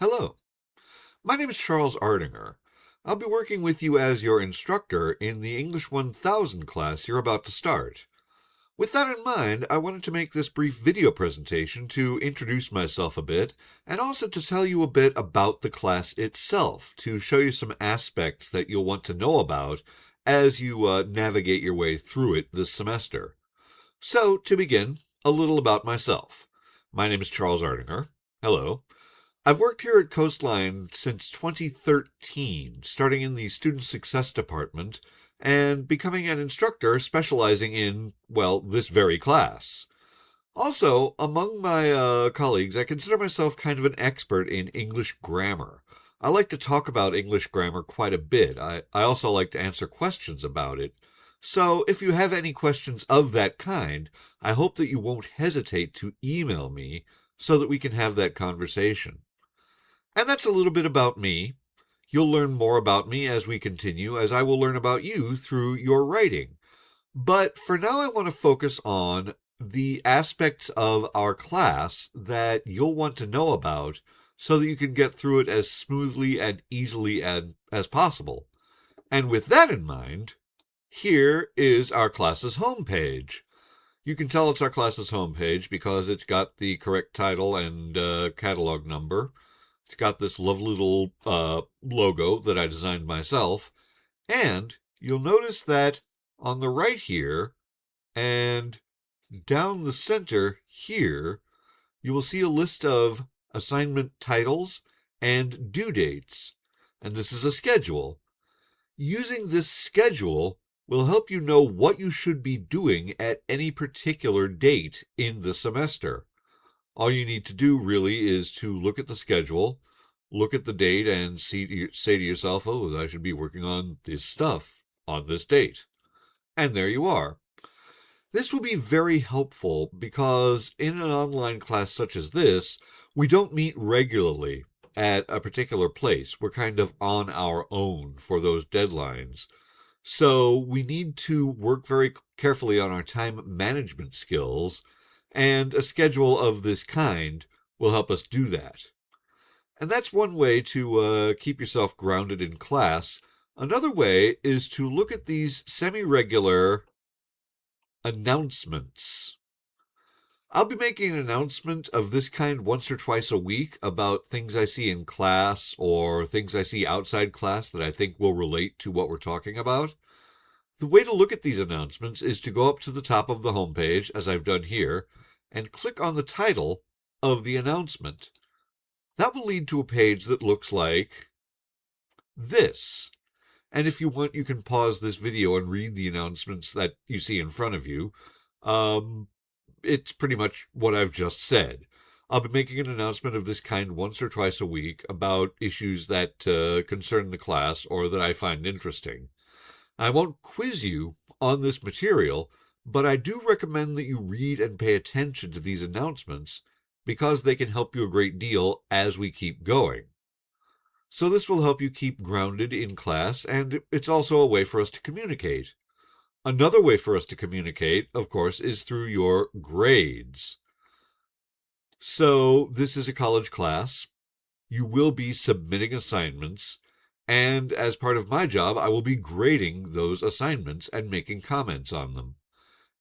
Hello, my name is Charles Ardinger. I'll be working with you as your instructor in the English 1000 class you're about to start. With that in mind, I wanted to make this brief video presentation to introduce myself a bit and also to tell you a bit about the class itself, to show you some aspects that you'll want to know about as you navigate your way through it this semester. So, to begin, a little about myself. My name is Charles Ardinger. Hello. I've worked here at Coastline since 2013, starting in the Student Success Department and becoming an instructor specializing in, well, this very class. Also, among my colleagues, I consider myself kind of an expert in English grammar. I like to talk about English grammar quite a bit. I also like to answer questions about it. So, if you have any questions of that kind, I hope that you won't hesitate to email me so that we can have that conversation. And that's a little bit about me. You'll learn more about me as we continue, as I will learn about you through your writing. But for now, I want to focus on the aspects of our class that you'll want to know about so that you can get through it as smoothly and easily as possible. And with that in mind, here is our class's homepage. You can tell it's our class's homepage because it's got the correct title and catalog number. It's got this lovely little logo that I designed myself. And you'll notice that on the right here and down the center here, you will see a list of assignment titles and due dates. And this is a schedule. Using this schedule will help you know what you should be doing at any particular date in the semester. All you need to do really is to look at the schedule, look at the date, and say to yourself, oh, I should be working on this stuff on this date. And there you are. This will be very helpful because in an online class such as this, we don't meet regularly at a particular place. We're kind of on our own for those deadlines. So we need to work very carefully on our time management skills, and a schedule of this kind will help us do that. And that's one way to keep yourself grounded in class. Another way is to look at these semi-regular announcements. I'll be making an announcement of this kind once or twice a week about things I see in class or things I see outside class that I think will relate to what we're talking about. The way to look at these announcements is to go up to the top of the homepage, as I've done here, and click on the title of the announcement. That will lead to a page that looks like this. And if you want, you can pause this video and read the announcements that you see in front of you. It's pretty much what I've just said. I'll be making an announcement of this kind once or twice a week about issues that concern the class or that I find interesting. I won't quiz you on this material, but I do recommend that you read and pay attention to these announcements because they can help you a great deal as we keep going. So this will help you keep grounded in class, and it's also a way for us to communicate. Another way for us to communicate, of course, is through your grades. So this is a college class. You will be submitting assignments, and as part of my job, I will be grading those assignments and making comments on them.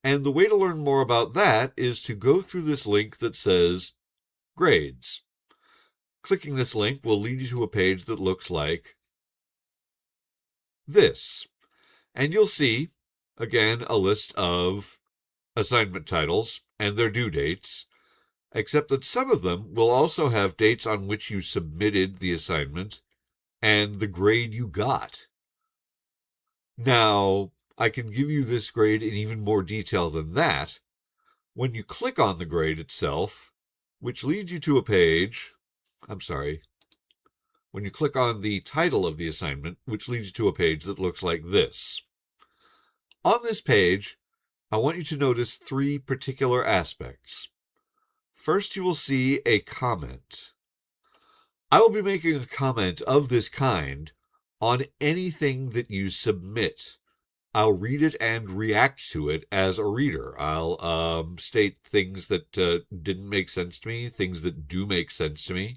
And the way to learn more about that is to go through this link that says Grades. Clicking this link will lead you to a page that looks like this. And you'll see, again, a list of assignment titles and their due dates, except that some of them will also have dates on which you submitted the assignment and the grade you got. Now, I can give you this grade in even more detail than that. When you click on the grade itself, which leads you to a page, when you click on the title of the assignment, which leads you to a page that looks like this. On this page, I want you to notice three particular aspects. First, you will see a comment. I will be making a comment of this kind on anything that you submit. I'll read it and react to it as a reader. I'll state things that didn't make sense to me, things that do make sense to me.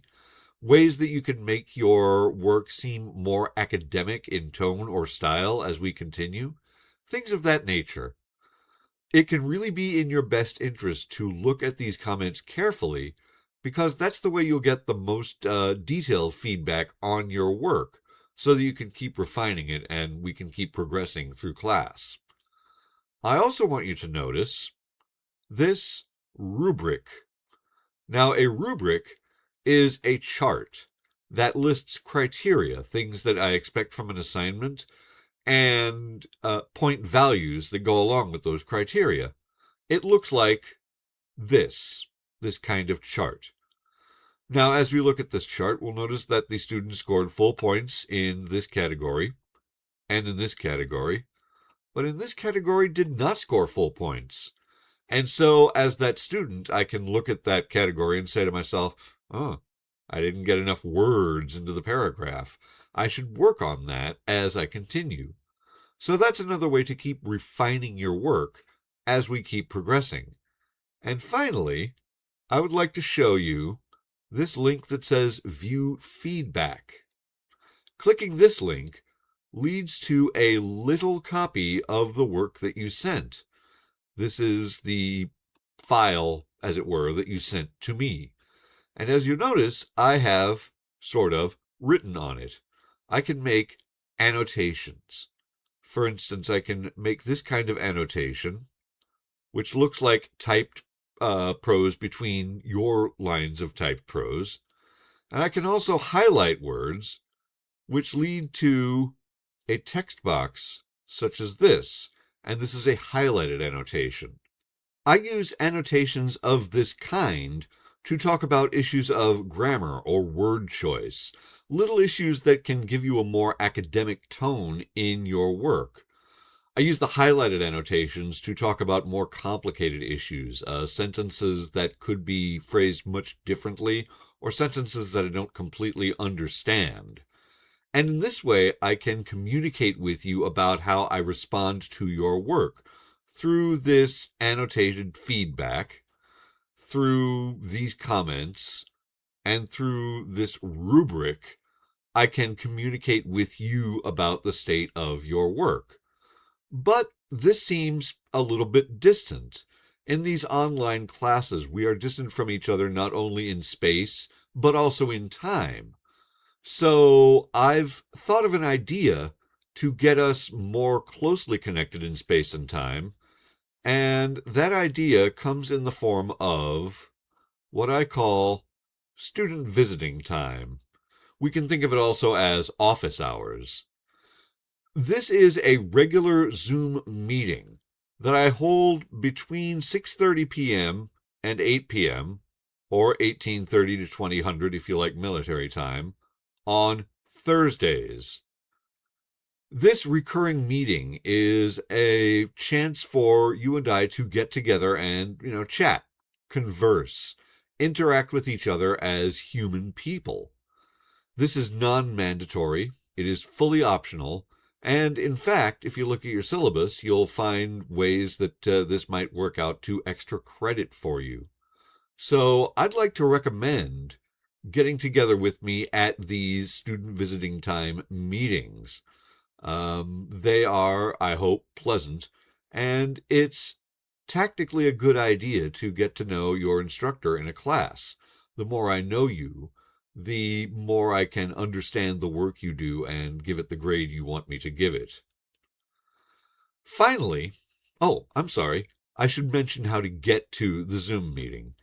ways that you can make your work seem more academic in tone or style as we continue, things of that nature. It can really be in your best interest to look at these comments carefully, because that's the way you'll get the most detailed feedback on your work, so that you can keep refining it and we can keep progressing through class. I also want you to notice this rubric. Now, a rubric is a chart that lists criteria, things that I expect from an assignment, and point values that go along with those criteria. It looks like this kind of chart. Now, as we look at this chart, we'll notice that the student scored full points in this category and in this category, but in this category did not score full points. And so, as that student, I can look at that category and say to myself, oh, I didn't get enough words into the paragraph. I should work on that as I continue. So that's another way to keep refining your work as we keep progressing. And finally, I would like to show you this link that says View Feedback. Clicking this link leads to a little copy of the work that you sent. This is the file, as it were, that you sent to me. And as you notice, I have, sort of, written on it. I can make annotations. For instance, I can make this kind of annotation, which looks like typed prose between your lines of typed prose. And I can also highlight words, which lead to a text box such as this. And this is a highlighted annotation. I use annotations of this kind to talk about issues of grammar or word choice, little issues that can give you a more academic tone in your work. I use the highlighted annotations to talk about more complicated issues, sentences that could be phrased much differently, or sentences that I don't completely understand. And in this way, I can communicate with you about how I respond to your work through this annotated feedback, through these comments, and through this rubric. I can communicate with you about the state of your work. But this seems a little bit distant. In these online classes, we are distant from each other not only in space, but also in time. So I've thought of an idea to get us more closely connected in space and time, and that idea comes in the form of what I call student visiting time. We can think of it also as office hours. This is a regular Zoom meeting that I hold between 6:30 p.m. and 8 p.m., or 18:30 to 2000 if you like military time, on Thursdays. This recurring meeting is a chance for you and I to get together and, chat, converse, interact with each other as human people. This is non-mandatory. It is fully optional. And in fact, if you look at your syllabus, you'll find ways that this might work out to extra credit for you. So I'd like to recommend getting together with me at these student visiting time meetings. They are, I hope, pleasant, and it's tactically a good idea to get to know your instructor in a class. The more I know you, the more I can understand the work you do and give it the grade you want me to give it. Finally, I'm sorry, I should mention how to get to the Zoom meeting.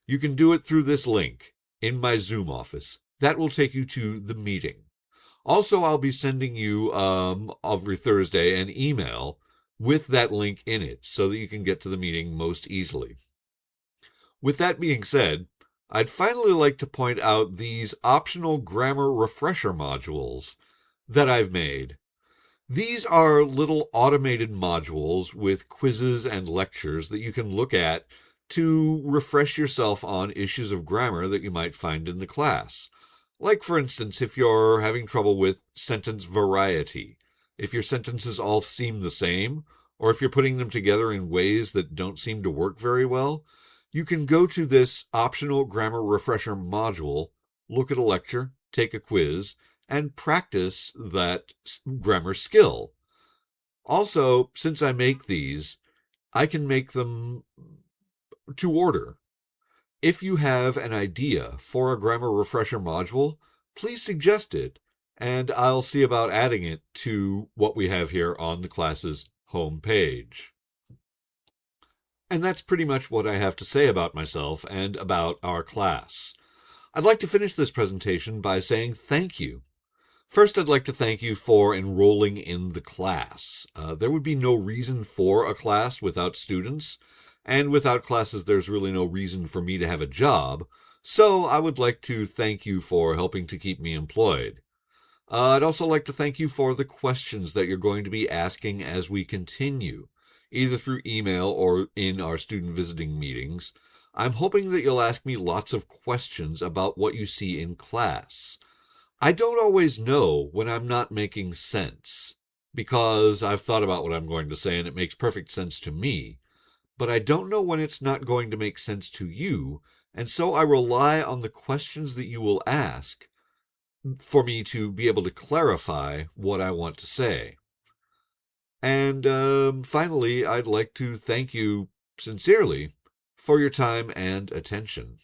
You can do it through this link in my Zoom office. That will take you to the meeting. Also, I'll be sending you every Thursday an email with that link in it so that you can get to the meeting most easily. With that being said, I'd finally like to point out these optional grammar refresher modules that I've made. These are little automated modules with quizzes and lectures that you can look at to refresh yourself on issues of grammar that you might find in the class. Like, for instance, if you're having trouble with sentence variety, if your sentences all seem the same, or if you're putting them together in ways that don't seem to work very well, you can go to this optional grammar refresher module look at a lecture, take a quiz, and practice that grammar skill. Also, since I make these, I can make them to order. If you have an idea for a grammar refresher module, please suggest it, and I'll see about adding it to what we have here on the class's home page. And that's pretty much what I have to say about myself and about our class. I'd like to finish this presentation by saying thank you. First, I'd like to thank you for enrolling in the class. There would be no reason for a class without students, and without classes, there's really no reason for me to have a job, so I would like to thank you for helping to keep me employed. I'd also like to thank you for the questions that you're going to be asking as we continue, either through email or in our student visiting meetings. I'm hoping that you'll ask me lots of questions about what you see in class. I don't always know when I'm not making sense, because I've thought about what I'm going to say and it makes perfect sense to me, but I don't know when it's not going to make sense to you, and so I rely on the questions that you will ask for me to be able to clarify what I want to say. And finally, I'd like to thank you sincerely for your time and attention.